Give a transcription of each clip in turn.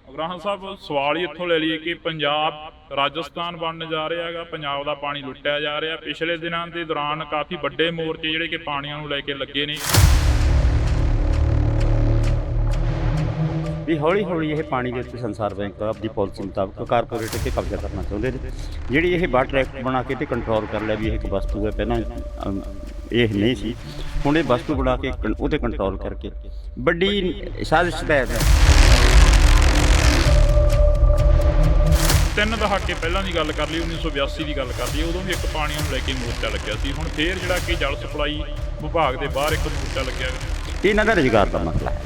ਉਗਰਾਹਾਂ ਸਾਹਿਬ ਸਵਾਲ ਹੀ ਇੱਥੋਂ ਲੈ ਲਈਏ ਕਿ ਪੰਜਾਬ ਰਾਜਸਥਾਨ ਬਣਨ ਜਾ ਰਿਹਾ ਹੈਗਾ। ਪੰਜਾਬ ਦਾ ਪਾਣੀ ਲੁੱਟਿਆ ਜਾ ਰਿਹਾ। ਪਿਛਲੇ ਦਿਨਾਂ ਦੇ ਦੌਰਾਨ ਕਾਫੀ ਵੱਡੇ ਮੋਰਚੇ ਜਿਹੜੇ ਕਿ ਪਾਣੀਆਂ ਨੂੰ ਲੈ ਕੇ ਲੱਗੇ ਨੇ। ਵੀ ਹੌਲੀ ਹੌਲੀ ਇਹ ਪਾਣੀ ਦੇ ਉੱਤੇ ਸੰਸਾਰ ਬੈਂਕ ਆਪਣੀ ਪਾਲਿਸੀ ਮੁਤਾਬਕ ਕਾਰਪੋਰੇਟ 'ਤੇ ਕਬਜ਼ਾ ਕਰਨਾ ਚਾਹੁੰਦੇ ਨੇ। ਜਿਹੜੀ ਇਹ ਵਾਟਰ ਐਕਟ ਬਣਾ ਕੇ ਤੇ ਕੰਟਰੋਲ ਕਰ ਲਿਆ ਵੀ ਇਹ ਇੱਕ ਵਸਤੂ ਹੈ, ਪਹਿਲਾਂ ਇਹ ਨਹੀਂ ਸੀ, ਹੁਣ ਇਹ ਵਸਤੂ ਬਣਾ ਕੇ ਉਹ 'ਤੇ ਕੰਟਰੋਲ ਕਰਕੇ ਵੱਡੀ ਸਾਜ਼ਿਸ਼ ਤਹਿਤ ਹੈ। 3 ਦਹਾਕੇ ਪਹਿਲਾਂ ਦੀ ਗੱਲ ਕਰ ਲਈ, 1982 ਦੀ ਗੱਲ ਕਰ ਲਈ, ਉਦੋਂ ਵੀ ਇੱਕ ਪਾਣੀਆਂ ਨੂੰ ਲੈ ਕੇ ਮੋਰਚਾ ਲੱਗਿਆ ਸੀ। ਹੁਣ ਫੇਰ ਜਿਹੜਾ ਕਿ ਜਲ ਸਪਲਾਈ ਵਿਭਾਗ ਦੇ ਬਾਹਰ ਇੱਕ ਮੋਰਚਾ ਲੱਗਿਆ ਗਿਆ। ਇਹਨਾਂ ਦਾ ਰੁਜ਼ਗਾਰ ਦਾ ਮਸਲਾ ਹੈ,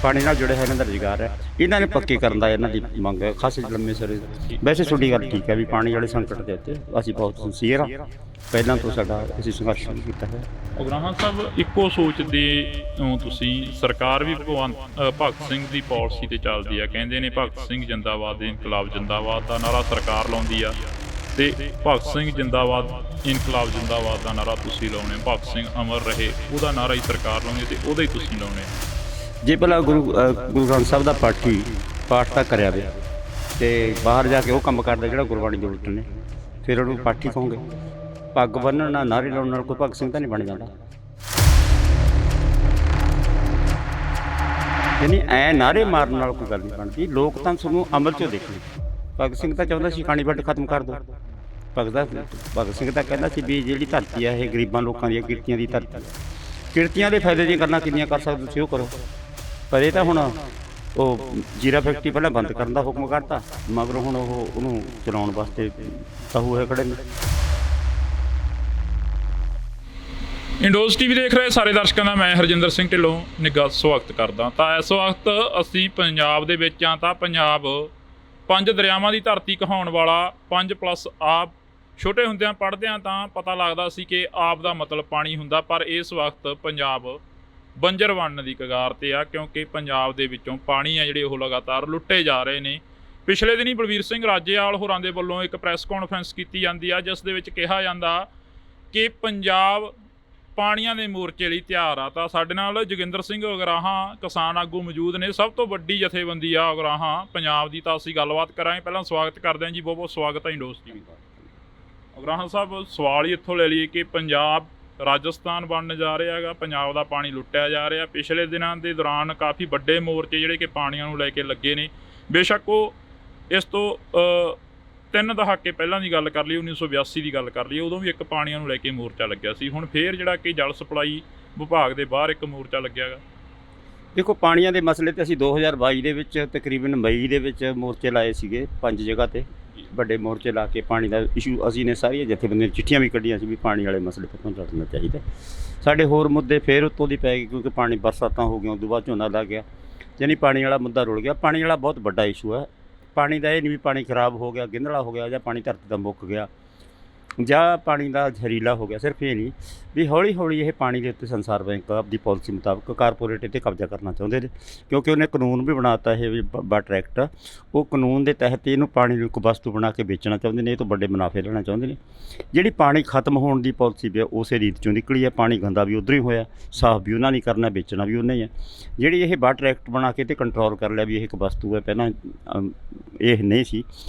ਪਾਣੀ ਨਾਲ ਜੁੜੇ ਹੋਏ ਇਹਨਾਂ ਦਾ ਰੁਜ਼ਗਾਰ ਹੈ। ਇਹਨਾਂ ਨੇ ਪੱਕੇ ਕਰਨ ਦਾ ਇਹਨਾਂ ਦੀ ਮੰਗ ਹੈ ਖਾਸੇ ਲੰਮੇ ਸਿਰੇ। ਵੈਸੇ ਤੁਹਾਡੀ ਗੱਲ ਠੀਕ ਹੈ ਵੀ ਪਾਣੀ ਵਾਲੇ ਸੰਕਟ ਦੇ ਉੱਤੇ ਅਸੀਂ ਬਹੁਤ ਸਿੰਸੀਅਰ ਹਾਂ, ਪਹਿਲਾਂ ਤੋਂ ਸਾਡਾ ਅਸੀਂ ਸੰਘਰਸ਼ ਸ਼ੁਰੂ ਕੀਤਾ ਹੈ। ਉਗਰਾਹਾਂ ਸਾਹਿਬ ਇੱਕੋ ਸੋਚਦੇ ਹੋ ਤੁਸੀਂ। ਸਰਕਾਰ ਵੀ ਭਗਤ ਸਿੰਘ ਦੀ ਪਾਲਿਸੀ ਤੇ ਚੱਲਦੀ ਆ, ਕਹਿੰਦੇ ਨੇ ਭਗਤ ਸਿੰਘ ਜਿੰਦਾਬਾਦ, ਇਨਕਲਾਬ ਜਿੰਦਾਬਾਦ ਦਾ ਨਾਰਾ ਸਰਕਾਰ ਲਾਉਂਦੀ ਆ, ਤੇ ਭਗਤ ਸਿੰਘ ਜਿੰਦਾਬਾਦ, ਇਨਕਲਾਬ ਜਿੰਦਾਬਾਦ ਦਾ ਨਾਰਾ ਤੁਸੀਂ ਲਾਉਣੇ। ਭਗਤ ਸਿੰਘ ਅਮਰ ਰਹੇ ਉਹਦਾ ਨਾਰਾ ਹੀ ਸਰਕਾਰ ਲਾਉਂਦੀ ਤੇ ਉਹਦਾ ਹੀ ਤੁਸੀਂ ਲਾਉਣੇ। ਜੇ ਭਲਾ ਗੁਰੂ ਗ੍ਰੰਥ ਸਾਹਿਬ ਦਾ ਪਾਠ ਤਾਂ ਕਰਿਆ ਵੇ ਅਤੇ ਬਾਹਰ ਜਾ ਕੇ ਉਹ ਕੰਮ ਕਰਦਾ ਜਿਹੜਾ ਗੁਰਬਾਣੀ ਦੇ ਉਲਟ ਨੇ, ਫਿਰ ਉਹਨੂੰ ਪਾਠੀ ਕਹੋਗੇ। ਪੱਗ ਬੰਨ੍ਹਣ ਨਾਲ, ਨਾਅਰੇ ਲਾਉਣ ਨਾਲ ਕੋਈ ਭਗਤ ਸਿੰਘ ਤਾਂ ਨਹੀਂ ਬਣ ਜਾਂਦਾ। ਯਾਨੀ ਐਂ ਨਾਅਰੇ ਮਾਰਨ ਨਾਲ ਕੋਈ ਗੱਲ ਨਹੀਂ ਬਣਦੀ। ਲੋਕ ਤਾਂ ਤੁਹਾਨੂੰ ਅਮਲ 'ਚੋਂ ਦੇਖਣੇ। ਭਗਤ ਸਿੰਘ ਤਾਂ ਚਾਹੁੰਦਾ ਸੀ ਖਾਣੀ ਵੱਢ ਖਤਮ ਕਰ ਦਿਓ। ਭਗਤ ਸਿੰਘ ਤਾਂ ਕਹਿੰਦਾ ਸੀ ਵੀ ਜਿਹੜੀ ਧਰਤੀ ਹੈ ਇਹ ਗਰੀਬਾਂ ਲੋਕਾਂ ਦੀਆਂ ਕਿਰਤੀਆਂ ਦੀ ਧਰਤੀ ਹੈ। ਕਿਰਤੀਆਂ ਦੇ ਫਾਇਦੇ ਦੀਆਂ ਗੱਲਾਂ ਕਿੰਨੀਆਂ ਕਰ ਸਕਦੇ ਤੁਸੀਂ ਉਹ ਕਰੋ। ਪਰ ਇਹ ਤਾਂ ਹੁਣ ਉਹ ਜੀਰਾ ਫੈਕਟਰੀ ਪਹਿਲਾਂ ਬੰਦ ਕਰਨ ਦਾ ਹੁਕਮ ਕਰਤਾ, ਮਗਰੋਂ ਹੁਣ ਉਹਨੂੰ ਚਲਾਉਣ ਵਾਸਤੇ ਤਾਹੂ ਹੋਏ ਖੜੇ ਨੇ। ਇੰਡੋਜ਼ ਟੀਵੀ ਦੇਖ ਰਹੇ ਸਾਰੇ ਦਰਸ਼ਕਾਂ ਦਾ ਮੈਂ ਹਰਜਿੰਦਰ ਸਿੰਘ ਢਿੱਲੋਂ ਨਿੱਘਾ ਸਵਾਗਤ ਕਰਦਾ। ਤਾਂ ਇਸ ਵਕਤ ਅਸੀਂ ਪੰਜਾਬ ਦੇ ਵਿੱਚ ਹਾਂ। ਤਾਂ ਪੰਜਾਬ 5 ਦਰਿਆਵਾਂ ਦੀ ਧਰਤੀ ਕਹਾਉਣ ਵਾਲਾ 5+ ਆਬ। ਛੋਟੇ ਹੁੰਦਿਆਂ ਪੜ੍ਹਦਿਆਂ ਤਾਂ ਪਤਾ ਲੱਗਦਾ ਸੀ ਕਿ ਆਬ ਦਾ ਮਤਲਬ ਪਾਣੀ ਹੁੰਦਾ, ਪਰ ਇਸ ਵਕਤ ਪੰਜਾਬ ਬੰਜਰ ਬਣਨ ਦੀ ਕਗਾਰ 'ਤੇ ਆ, ਕਿਉਂਕਿ ਪੰਜਾਬ ਦੇ ਵਿੱਚੋਂ ਪਾਣੀ ਆ ਜਿਹੜੇ ਉਹ ਲਗਾਤਾਰ ਲੁੱਟੇ ਜਾ ਰਹੇ ਨੇ। ਪਿਛਲੇ ਦਿਨੀ ਬਲਵੀਰ ਸਿੰਘ ਰਾਜੇਵਾਲ ਹੋਰਾਂ ਦੇ ਵੱਲੋਂ ਇੱਕ ਪ੍ਰੈਸ ਕਾਨਫਰੰਸ ਕੀਤੀ ਜਾਂਦੀ ਆ, ਜਿਸ ਦੇ ਵਿੱਚ ਕਿਹਾ ਜਾਂਦਾ ਕਿ ਪੰਜਾਬ ਪਾਣੀਆਂ ਦੇ ਮੋਰਚੇ ਲਈ ਤਿਆਰ ਆ। ਤਾਂ ਸਾਡੇ ਨਾਲ ਜੋਗਿੰਦਰ ਸਿੰਘ ਉਗਰਾਹਾਂ ਕਿਸਾਨ ਆਗੂ ਮੌਜੂਦ ਨੇ, ਸਭ ਤੋਂ ਵੱਡੀ ਜਥੇਬੰਦੀ ਆ ਉਗਰਾਹਾਂ ਪੰਜਾਬ ਦੀ। ਤਾਂ ਅਸੀਂ ਗੱਲਬਾਤ ਕਰਾਂਗੇ। ਪਹਿਲਾਂ ਸਵਾਗਤ ਕਰਦੇ ਹਾਂ ਜੀ, ਬਹੁਤ ਬਹੁਤ ਸਵਾਗਤ ਹੈ ਇੰਡੋਜ਼ ਟੀਵੀ ਦਾ। ਉਗਰਾਹਾਂ ਸਾਹਿਬ ਸਵਾਲ ਹੀ ਇੱਥੋਂ ਲੈ ਲਈਏ ਕਿ ਪੰਜਾਬ ਰਾਜਸਥਾਨ ਬਣਨ ਜਾ ਰਿਹਾ ਹੈਗਾ। ਪੰਜਾਬ ਦਾ ਪਾਣੀ ਲੁੱਟਿਆ ਜਾ ਰਿਹਾ। ਪਿਛਲੇ ਦਿਨਾਂ ਦੇ ਦੌਰਾਨ ਕਾਫੀ ਵੱਡੇ ਮੋਰਚੇ ਜਿਹੜੇ ਕਿ ਪਾਣੀਆਂ ਨੂੰ ਲੈ ਕੇ ਲੱਗੇ ਨੇ। ਬੇਸ਼ੱਕ ਉਹ ਇਸ ਤੋਂ 3 ਦਹਾਕੇ ਪਹਿਲਾਂ ਦੀ ਗੱਲ ਕਰ ਲਈ, 1982 ਦੀ ਗੱਲ ਕਰ ਲਈ, ਉਦੋਂ ਵੀ ਇੱਕ ਪਾਣੀਆਂ ਨੂੰ ਲੈ ਕੇ ਮੋਰਚਾ ਲੱਗਿਆ ਸੀ। ਹੁਣ ਫੇਰ ਜਿਹੜਾ ਕਿ ਜਲ ਸਪਲਾਈ ਵਿਭਾਗ ਦੇ ਬਾਹਰ ਇੱਕ ਮੋਰਚਾ ਲੱਗਿਆ ਗਾ। ਦੇਖੋ, ਪਾਣੀਆਂ ਦੇ ਮਸਲੇ 'ਤੇ ਅਸੀਂ 2022 ਦੇ ਵਿੱਚ ਤਕਰੀਬਨ ਮਈ ਦੇ ਵਿੱਚ ਮੋਰਚੇ ਲਾਏ ਸੀਗੇ 5 ਜਗ੍ਹਾ 'ਤੇ। ਵੱਡੇ ਮੋਰਚੇ ਲਾ ਕੇ ਪਾਣੀ ਦਾ ਇਸ਼ੂ ਅਸੀਂ ਨੇ ਸਾਰੀਆਂ ਜਥੇਬੰਦੀਆਂ ਚਿੱਠੀਆਂ ਵੀ ਕੱਢੀਆਂ ਸੀ ਵੀ ਪਾਣੀ ਵਾਲੇ ਮਸਲੇ 'ਤੇ ਪਹੁੰਚਣਾ ਚਾਹੀਦਾ। ਸਾਡੇ ਹੋਰ ਮੁੱਦੇ ਫੇਰ ਉੱਤੋਂ ਦੀ ਪੈ ਗਏ, ਕਿਉਂਕਿ ਪਾਣੀ ਬਰਸਾਤਾਂ ਹੋ ਗਈਆਂ, ਉਦੋਂ ਬਾਅਦ ਝੋਨਾ ਲੱਗ ਗਿਆ, ਯਾਨੀ ਪਾਣੀ ਵਾਲਾ ਮੁੱਦਾ ਰੁਲ ਗਿਆ। ਪਾਣੀ ਵਾਲਾ ਬਹੁਤ ਵੱਡਾ ਇਸ਼ੂ ਹੈ। ਪਾਣੀ ਦਾ ਇਹ ਨਹੀਂ ਵੀ ਪਾਣੀ ਖਰਾਬ ਹੋ ਗਿਆ, ਗਿੰਧਲਾ ਹੋ ਗਿਆ, ਜਾਂ ਪਾਣੀ ਧਰਤੀ ਦਾ ਮੁੱਕ ਗਿਆ, ਜਾਂ ਪਾਣੀ ਦਾ ਜ਼ਹਿਰੀਲਾ ਹੋ ਗਿਆ। ਸਿਰਫ ਇਹ ਨਹੀਂ ਵੀ ਹੌਲੀ ਹੌਲੀ ਇਹ ਪਾਣੀ ਦੇ ਉੱਤੇ ਸੰਸਾਰ ਬੈਂਕ ਆਪਣੀ ਪਾਲਿਸੀ ਮੁਤਾਬਕ ਕਾਰਪੋਰੇਟ 'ਤੇ ਕਬਜ਼ਾ ਕਰਨਾ ਚਾਹੁੰਦੇ ਨੇ, ਕਿਉਂਕਿ ਉਹਨੇ ਕਾਨੂੰਨ ਵੀ ਬਣਾਤਾ ਇਹ ਵੀ ਵਾਟਰ ਐਕਟ। ਉਹ ਕਾਨੂੰਨ ਦੇ ਤਹਿਤ ਇਹਨੂੰ ਪਾਣੀ ਨੂੰ ਇੱਕ ਵਸਤੂ ਬਣਾ ਕੇ ਵੇਚਣਾ ਚਾਹੁੰਦੇ ਨੇ, ਇਹ ਤੋਂ ਵੱਡੇ ਮੁਨਾਫੇ ਲੈਣਾ ਚਾਹੁੰਦੇ ਨੇ। ਜਿਹੜੀ ਪਾਣੀ ਖਤਮ ਹੋਣ ਦੀ ਪਾਲਿਸੀ ਵੀ ਉਸੇ ਰੀਤ 'ਚੋਂ ਨਿਕਲੀ ਹੈ। ਪਾਣੀ ਗੰਦਾ ਵੀ ਉੱਧਰ ਹੀ ਹੋਇਆ, ਸਾਫ਼ ਵੀ ਉਹਨਾਂ ਨੇ ਕਰਨਾ, ਵੇਚਣਾ ਵੀ ਉਹਨਾਂ ਹੀ ਹੈ। ਜਿਹੜੀ ਇਹ ਵਾਟਰ ਐਕਟ ਬਣਾ ਕੇ ਤੇ ਕੰਟਰੋਲ ਕਰ ਲਿਆ ਵੀ ਇਹ ਇੱਕ ਵਸਤੂ ਹੈ, ਪਹਿਲਾਂ ਇਹ ਨਹੀਂ ਸੀ,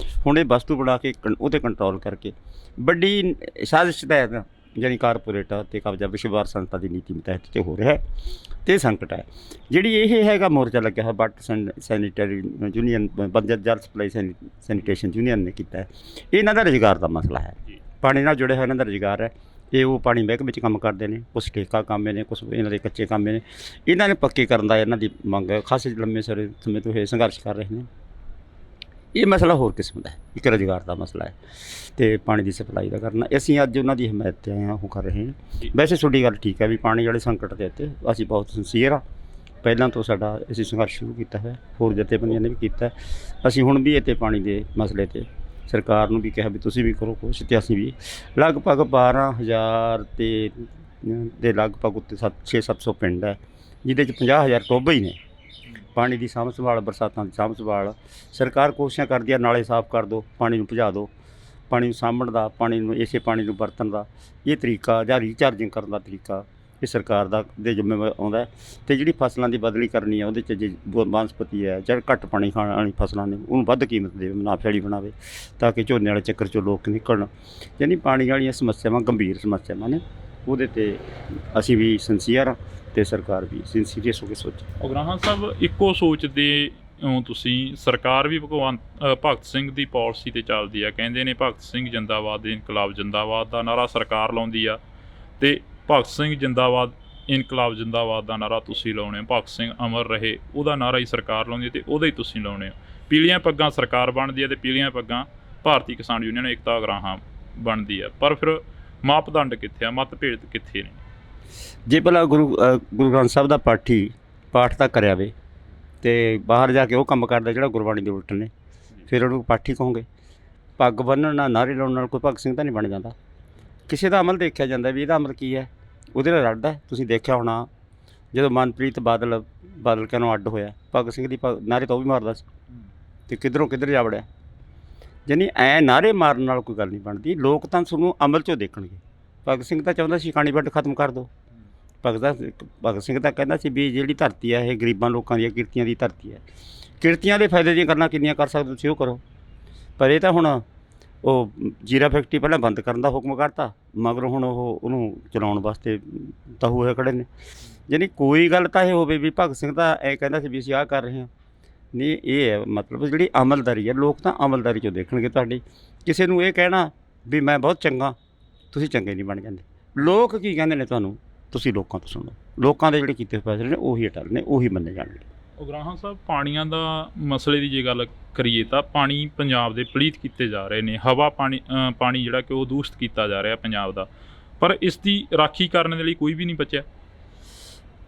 ਹੁਣ ਇਹ ਵਸਤੂ ਬਣਾ ਕੇ ਉਹ 'ਤੇ ਕੰਟਰੋਲ ਕਰਕੇ ਵੱਡੀ ਸਾਜ਼ਿਸ਼ ਤਹਿਤ ਯਾਨੀ ਕਾਰਪੋਰੇਟ 'ਤੇ ਕਬਜ਼ਾ ਵਿਸ਼ਵ ਸੰਸਥਾ ਦੀ ਨੀਤੀ ਤਹਿਤ 'ਤੇ ਹੋ ਰਿਹਾ ਹੈ। ਅਤੇ ਸੰਕਟ ਹੈ ਜਿਹੜੀ ਇਹ ਹੈਗਾ ਮੋਰਚਾ ਲੱਗਿਆ ਹੈ ਵਾਟਰ ਸੈਨੀਟਰੀ ਯੂਨੀਅਨ, ਬੰਜਰ ਜਲ ਸਪਲਾਈ ਸੈਨੀਟੇਸ਼ਨ ਯੂਨੀਅਨ ਨੇ ਕੀਤਾ ਹੈ। ਇਹਨਾਂ ਦਾ ਰੁਜ਼ਗਾਰ ਦਾ ਮਸਲਾ ਹੈ, ਪਾਣੀ ਨਾਲ ਜੁੜੇ ਹੋਏ ਇਹਨਾਂ ਦਾ ਰੁਜ਼ਗਾਰ ਹੈ। ਇਹ ਉਹ ਪਾਣੀ ਮਹਿਕਮੇ ਵਿੱਚ ਕੰਮ ਕਰਦੇ ਨੇ, ਕੁਛ ਠੇਕਾ ਕਾਮੇ ਨੇ, ਕੁਛ ਇਹਨਾਂ ਦੇ ਕੱਚੇ ਕਾਮੇ ਨੇ। ਇਹਨਾਂ ਨੇ ਪੱਕੇ ਕਰਨ ਦਾ ਇਹਨਾਂ ਦੀ ਮੰਗ ਹੈ, ਖਾਸੇ ਲੰਮੇ ਸਮੇਂ ਤੋਂ ਇਹ ਸੰਘਰਸ਼ ਕਰ ਰਹੇ ਨੇ। ਇਹ ਮਸਲਾ ਹੋਰ ਕਿਸਮ ਦਾ ਹੈ, ਇੱਕ ਰੁਜ਼ਗਾਰ ਦਾ ਮਸਲਾ ਹੈ ਅਤੇ ਪਾਣੀ ਦੀ ਸਪਲਾਈ ਦਾ ਕਰਨਾ। ਅਸੀਂ ਅੱਜ ਉਹਨਾਂ ਦੀ ਹਮਾਇਤ 'ਤੇ ਆਏ ਹਾਂ, ਉਹ ਕਰ ਰਹੇ ਹਾਂ। ਵੈਸੇ ਤੁਹਾਡੀ ਗੱਲ ਠੀਕ ਹੈ ਵੀ ਪਾਣੀ ਵਾਲੇ ਸੰਕਟ ਦੇ ਉੱਤੇ ਅਸੀਂ ਬਹੁਤ ਸਿੰਸੀਅਰ ਹਾਂ, ਪਹਿਲਾਂ ਤੋਂ ਸਾਡਾ ਅਸੀਂ ਸੰਘਰਸ਼ ਸ਼ੁਰੂ ਕੀਤਾ ਹੈ, ਹੋਰ ਜਥੇਬੰਦੀਆਂ ਨੇ ਵੀ ਕੀਤਾ। ਅਸੀਂ ਹੁਣ ਵੀ ਇੱਥੇ ਪਾਣੀ ਦੇ ਮਸਲੇ 'ਤੇ ਸਰਕਾਰ ਨੂੰ ਵੀ ਕਿਹਾ ਵੀ ਤੁਸੀਂ ਵੀ ਕਰੋ ਕੁਛ, ਅਤੇ ਅਸੀਂ ਵੀ ਲਗਭਗ 12,000 ਦੇ ਲਗਭਗ ਉੱਤੇ 600-700 ਪਿੰਡ ਹੈ, ਜਿਹਦੇ 'ਚ 50,000 ਟੋਭੇ ਹੀ ਨੇ। ਪਾਣੀ ਦੀ ਸਾਂਭ ਸੰਭਾਲ, ਬਰਸਾਤਾਂ ਦੀ ਸਾਂਭ ਸੰਭਾਲ ਸਰਕਾਰ ਕੋਸ਼ਿਸ਼ਾਂ ਕਰਦੀ ਹੈ, ਨਾਲੇ ਸਾਫ਼ ਕਰ ਦਿਓ, ਪਾਣੀ ਨੂੰ ਭਜਾ ਦਿਓ। ਪਾਣੀ ਨੂੰ ਸਾਂਭਣ ਦਾ, ਪਾਣੀ ਨੂੰ ਇਸੇ ਪਾਣੀ ਨੂੰ ਵਰਤਣ ਦਾ ਇਹ ਤਰੀਕਾ, ਜਾਂ ਰੀਚਾਰਜਿੰਗ ਕਰਨ ਦਾ ਤਰੀਕਾ ਇਹ ਸਰਕਾਰ ਦੇ ਜ਼ਿੰਮੇਵਾਰ ਆਉਂਦਾ ਅਤੇ ਜਿਹੜੀ ਫਸਲਾਂ ਦੀ ਬਦਲੀ ਕਰਨੀ ਹੈ ਉਹਦੇ 'ਚ ਜੇ ਬਨਸਪਤੀ ਹੈ ਜਾਂ ਘੱਟ ਪਾਣੀ ਖਾਣ ਵਾਲੀ ਫਸਲਾਂ ਨੇ ਉਹਨੂੰ ਵੱਧ ਕੀਮਤ ਦੇਵੇ, ਮੁਨਾਫੇ ਵਾਲੀ ਬਣਾਵੇ, ਤਾਂ ਕਿ ਝੋਨੇ ਵਾਲੇ ਚੱਕਰ 'ਚੋਂ ਲੋਕ ਨਿਕਲਣ। ਯਾਨੀ ਪਾਣੀ ਵਾਲੀਆਂ ਸਮੱਸਿਆਵਾਂ ਗੰਭੀਰ ਸਮੱਸਿਆਵਾਂ ਨੇ, ਉਹਦੇ 'ਤੇ ਅਸੀਂ ਵੀ ਸਿੰਸੀਅਰ ਹਾਂ ਅਤੇ ਸਰਕਾਰ ਵੀ ਸੀਰੀਅਸ ਹੋ ਕੇ ਸੋਚੇ। ਉਗਰਾਹਾਂ ਸਾਹਿਬ, ਇੱਕੋ ਸੋਚਦੇ ਹੋ ਤੁਸੀਂ? ਸਰਕਾਰ ਵੀ ਭਗਤ ਸਿੰਘ ਦੀ ਪਾਲਿਸੀ 'ਤੇ ਚੱਲਦੀ ਆ, ਕਹਿੰਦੇ ਨੇ ਭਗਤ ਸਿੰਘ ਜਿੰਦਾਬਾਦ, ਇਨਕਲਾਬ ਜਿੰਦਾਬਾਦ ਦਾ ਨਾਰਾ ਸਰਕਾਰ ਲਾਉਂਦੀ ਆ, ਅਤੇ ਭਗਤ ਸਿੰਘ ਜਿੰਦਾਬਾਦ, ਇਨਕਲਾਬ ਜਿੰਦਾਬਾਦ ਦਾ ਨਾਰਾ ਤੁਸੀਂ ਲਾਉਣੇ ਹੋ। ਭਗਤ ਸਿੰਘ ਅਮਰ ਰਹੇ ਉਹਦਾ ਨਾਰਾ ਹੀ ਸਰਕਾਰ ਲਾਉਂਦੀ ਹੈ ਅਤੇ ਉਹਦਾ ਹੀ ਤੁਸੀਂ ਲਾਉਣੇ ਹੋ। ਪੀਲੀਆਂ ਪੱਗਾਂ ਸਰਕਾਰ ਬਣਦੀ ਹੈ ਅਤੇ ਪੀਲੀਆਂ ਪੱਗਾਂ ਭਾਰਤੀ ਕਿਸਾਨ ਯੂਨੀਅਨ ਏਕਤਾ ਉਗਰਾਹਾਂ ਬਣਦੀ ਆ, ਪਰ ਫਿਰ ਮਾਪਦੰਡ ਕਿੱਥੇ ਆ, ਮਤਭੇਦ ਕਿੱਥੇ ਨੇ? ਜੇ ਭਲਾ ਗੁਰੂ ਗ੍ਰੰਥ ਸਾਹਿਬ ਦਾ ਪਾਠ ਤਾਂ ਕਰਿਆ ਵੇ ਅਤੇ ਬਾਹਰ ਜਾ ਕੇ ਉਹ ਕੰਮ ਕਰਦਾ ਜਿਹੜਾ ਗੁਰਬਾਣੀ ਦੇ ਉਲਟ ਨੇ, ਫਿਰ ਉਹਨੂੰ ਪਾਠੀ ਕਹੋਗੇ? ਪੱਗ ਬੰਨ੍ਹਣ ਨਾਲ, ਨਾਅਰੇ ਲਾਉਣ ਨਾਲ ਕੋਈ ਭਗਤ ਸਿੰਘ ਤਾਂ ਨਹੀਂ ਬਣ ਜਾਂਦਾ। ਕਿਸੇ ਦਾ ਅਮਲ ਦੇਖਿਆ ਜਾਂਦਾ ਵੀ ਇਹਦਾ ਅਮਲ ਕੀ ਹੈ, ਉਹਦੇ ਨਾਲ ਲੜਦਾ। ਤੁਸੀਂ ਦੇਖਿਆ ਹੋਣਾ ਜਦੋਂ ਮਨਪ੍ਰੀਤ ਬਾਦਲ ਕਿਹਨੂੰ ਅੱਡ ਹੋਇਆ, ਭਗਤ ਸਿੰਘ ਦੀ ਨਾਅਰੇ ਤਾਂ ਉਹ ਵੀ ਮਾਰਦਾ ਸੀ ਅਤੇ ਕਿੱਧਰੋਂ ਕਿੱਧਰ ਜਾ ਵੜਿਆ। ਯਾਨੀ ਐਂ ਨਾਅਰੇ ਮਾਰਨ ਨਾਲ ਕੋਈ ਗੱਲ ਨਹੀਂ ਬਣਦੀ, ਲੋਕ ਤਾਂ ਤੁਹਾਨੂੰ ਅਮਲ 'ਚੋਂ ਦੇਖਣਗੇ। ਭਗਤ ਸਿੰਘ ਤਾਂ ਚਾਹੁੰਦਾ ਸੀ ਕਾਣੀ ਵੱਢ ਖਤਮ ਕਰ ਦਿਓ। ਭਗਤ ਸਿੰਘ ਤਾਂ ਕਹਿੰਦਾ ਸੀ ਵੀ ਜਿਹੜੀ ਧਰਤੀ ਹੈ ਇਹ ਗਰੀਬਾਂ ਲੋਕਾਂ ਦੀਆਂ ਕਿਰਤੀਆਂ ਦੀ ਧਰਤੀ ਹੈ, ਕਿਰਤੀਆਂ ਦੇ ਫਾਇਦੇ ਦੀਆਂ ਗੱਲਾਂ ਕਿੰਨੀਆਂ ਕਰ ਸਕਦੇ ਤੁਸੀਂ ਉਹ ਕਰੋ। ਪਰ ਇਹ ਤਾਂ ਹੁਣ ਉਹ ਜੀਰਾ ਫੈਕਟਰੀ ਪਹਿਲਾਂ ਬੰਦ ਕਰਨ ਦਾ ਹੁਕਮ ਕਰਤਾ, ਮਗਰੋਂ ਹੁਣ ਉਹਨੂੰ ਚਲਾਉਣ ਵਾਸਤੇ ਤਾਂ ਹੋਏ ਖੜ੍ਹੇ ਨੇ। ਯਾਨੀ ਕੋਈ ਗੱਲ ਤਾਂ ਇਹ ਹੋਵੇ ਵੀ ਭਗਤ ਸਿੰਘ ਤਾਂ ਐਂ ਕਹਿੰਦਾ ਸੀ ਵੀ ਅਸੀਂ ਆਹ ਕਰ ਰਹੇ ਹਾਂ, ਨਹੀਂ ਇਹ ਹੈ ਮਤਲਬ ਜਿਹੜੀ ਅਮਲਦਾਰੀ ਹੈ, ਲੋਕ ਤਾਂ ਅਮਲਦਾਰੀ 'ਚੋਂ ਦੇਖਣਗੇ ਤੁਹਾਡੀ। ਕਿਸੇ ਨੂੰ ਇਹ ਕਹਿਣਾ ਵੀ ਮੈਂ ਬਹੁਤ ਚੰਗਾ, ਤੁਸੀਂ ਚੰਗੇ ਨਹੀਂ ਬਣ ਜਾਂਦੇ। ਲੋਕ ਕੀ ਕਹਿੰਦੇ ਨੇ ਤੁਹਾਨੂੰ, ਤੁਸੀਂ ਲੋਕਾਂ ਤੋਂ ਸੁਣੋ। ਲੋਕਾਂ ਦੇ ਜਿਹੜੇ ਕੀਤੇ ਫੈਸਲੇ ਨੇ ਉਹੀ ਅਟਲ ਨੇ, ਉਹੀ ਮੰਨੇ ਜਾਣਗੇ। ਉਗਰਾਹਾਂ ਸਾਹਿਬ, ਪਾਣੀਆਂ ਦਾ ਮਸਲੇ ਦੀ ਜੇ ਗੱਲ ਕਰੀਏ ਤਾਂ ਪਾਣੀ ਪੰਜਾਬ ਦੇ ਪਲੀਤ ਕੀਤੇ ਜਾ ਰਹੇ ਨੇ, ਹਵਾ ਪਾਣੀ ਜਿਹੜਾ ਕਿ ਉਹ ਦੂਸ਼ਿਤ ਕੀਤਾ ਜਾ ਰਿਹਾ ਪੰਜਾਬ ਦਾ, ਪਰ ਇਸ ਦੀ ਰਾਖੀ ਕਰਨ ਦੇ ਲਈ ਕੋਈ ਵੀ ਨਹੀਂ ਬਚਿਆ।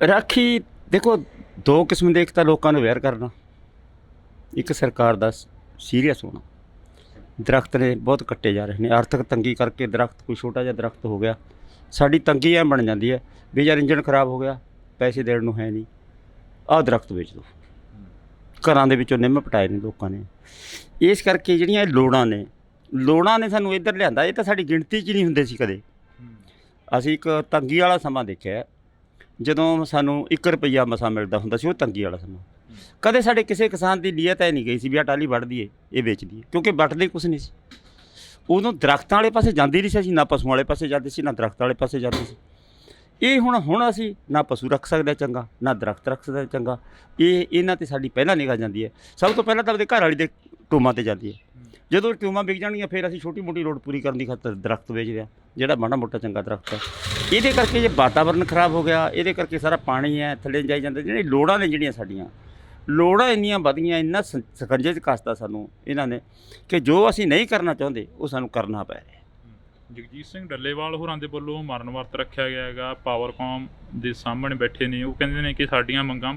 ਰਾਖੀ ਦੇਖੋ, ਦੋ ਕਿਸਮ ਦੇ, ਇੱਕ ਤਾਂ ਲੋਕਾਂ ਨੂੰ ਅਵੇਅਰ ਕਰਨਾ, ਇੱਕ ਸਰਕਾਰ ਦਾ ਸੀਰੀਅਸ ਹੋਣਾ। ਦਰੱਖਤ ਨੇ ਬਹੁਤ ਕੱਟੇ ਜਾ ਰਹੇ ਨੇ, ਆਰਥਿਕ ਤੰਗੀ ਕਰਕੇ ਦਰੱਖਤ, ਕੋਈ ਛੋਟਾ ਜਿਹਾ ਦਰੱਖਤ ਹੋ ਗਿਆ, ਸਾਡੀ ਤੰਗੀ ਐਂ ਬਣ ਜਾਂਦੀ ਹੈ ਵੀ ਯਾਰ ਇੰਜਣ ਖਰਾਬ ਹੋ ਗਿਆ, ਪੈਸੇ ਦੇਣ ਨੂੰ ਹੈ ਨਹੀਂ, ਆਹ ਦਰੱਖਤ ਵੇਚ ਦਿਓ। ਘਰਾਂ ਦੇ ਵਿੱਚੋਂ ਨਿੰਮ ਪਟਾਏ ਨੇ ਲੋਕਾਂ ਨੇ। ਇਸ ਕਰਕੇ ਜਿਹੜੀਆਂ ਲੋੜਾਂ ਨੇ ਸਾਨੂੰ ਇੱਧਰ ਲਿਆਂਦਾ। ਇਹ ਤਾਂ ਸਾਡੀ ਗਿਣਤੀ 'ਚ ਨਹੀਂ ਹੁੰਦੇ ਸੀ ਕਦੇ। ਅਸੀਂ ਇੱਕ ਤੰਗੀ ਵਾਲਾ ਸਮਾਂ ਦੇਖਿਆ, ਜਦੋਂ ਸਾਨੂੰ 1 ਰੁਪਈਆ ਮਸਾਂ ਮਿਲਦਾ ਹੁੰਦਾ ਸੀ, ਉਹ ਤੰਗੀ ਵਾਲਾ ਸਮਾਂ। ਕਦੇ ਸਾਡੇ ਕਿਸੇ ਕਿਸਾਨ ਦੀ ਨੀਅਤ ਐ ਨਹੀਂ ਗਈ ਸੀ ਵੀ ਆਹ ਟਾਹਲੀ ਵੱਢ ਦਈਏ, ਇਹ ਵੇਚ ਦਈਏ, ਕਿਉਂਕਿ ਵੱਢਦੇ ਕੁਛ ਨਹੀਂ ਸੀ। ਉਦੋਂ ਦਰੱਖਤਾਂ ਵਾਲੇ ਪਾਸੇ ਜਾਂਦੀ ਨਹੀਂ ਸੀ, ਅਸੀਂ ਨਾ ਪਸ਼ੂਆਂ ਵਾਲੇ ਪਾਸੇ ਜਾਂਦੇ ਸੀ, ਨਾ ਦਰੱਖਤਾਂ ਵਾਲੇ ਪਾਸੇ ਜਾਂਦੇ ਸੀ। ਇਹ ਹੁਣ ਅਸੀਂ ਨਾ ਪਸ਼ੂ ਰੱਖ ਸਕਦੇ ਚੰਗਾ, ਨਾ ਦਰੱਖਤ ਰੱਖ ਸਕਦੇ ਚੰਗਾ। ਇਹਨਾਂ 'ਤੇ ਸਾਡੀ ਪਹਿਲਾਂ ਨਿਗਾਹ ਜਾਂਦੀ ਹੈ। ਸਭ ਤੋਂ ਪਹਿਲਾਂ ਤਾਂ ਆਪਦੇ ਘਰ ਵਾਲੀ ਦੇ ਟੂਮਾਂ 'ਤੇ ਜਾਂਦੀ ਹੈ। ਜਦੋਂ ਟਿਊਮਾਂ ਵਿਕ ਜਾਣਗੀਆਂ ਫਿਰ ਅਸੀਂ ਛੋਟੀ ਮੋਟੀ ਲੋੜ ਪੂਰੀ ਕਰਨ ਦੀ ਖਾਤਰ ਦਰੱਖਤ ਵੇਚਦੇ ਹਾਂ, ਜਿਹੜਾ ਮਾੜਾ ਮੋਟਾ ਚੰਗਾ ਦਰੱਖਤ ਹੈ। ਇਹਦੇ ਕਰਕੇ ਜੇ ਵਾਤਾਵਰਨ ਖਰਾਬ ਹੋ ਗਿਆ, ਇਹਦੇ ਕਰਕੇ ਸਾਰਾ ਪਾਣੀ ਹੈ ਥੱਲੇ ਜਾਈ ਜਾਂਦਾ। ਜਿਹੜੀਆਂ ਲੋੜਾਂ ਨੇ, ਜਿਹੜੀਆਂ ਸਾਡੀਆਂ ਲੋੜਾਂ ਇੰਨੀਆਂ ਵਧੀਆਂ, ਇੰਨਾ ਸਕੰਜੇ 'ਚ ਕੱਸਤਾ ਸਾਨੂੰ ਇਹਨਾਂ ਨੇ ਕਿ ਜੋ ਅਸੀਂ ਨਹੀਂ ਕਰਨਾ ਚਾਹੁੰਦੇ ਉਹ ਸਾਨੂੰ ਕਰਨਾ ਪੈ ਰਿਹਾ। ਜਗਜੀਤ ਸਿੰਘ ਡੱਲੇਵਾਲ ਹੋਰਾਂ ਦੇ ਵੱਲੋਂ ਮਰਨ ਵਰਤ ਰੱਖਿਆ ਗਿਆ ਹੈਗਾ, ਪਾਵਰਕੌਮ ਦੇ ਸਾਹਮਣੇ ਬੈਠੇ ਨੇ, ਉਹ ਕਹਿੰਦੇ ਨੇ ਕਿ ਸਾਡੀਆਂ ਮੰਗਾਂ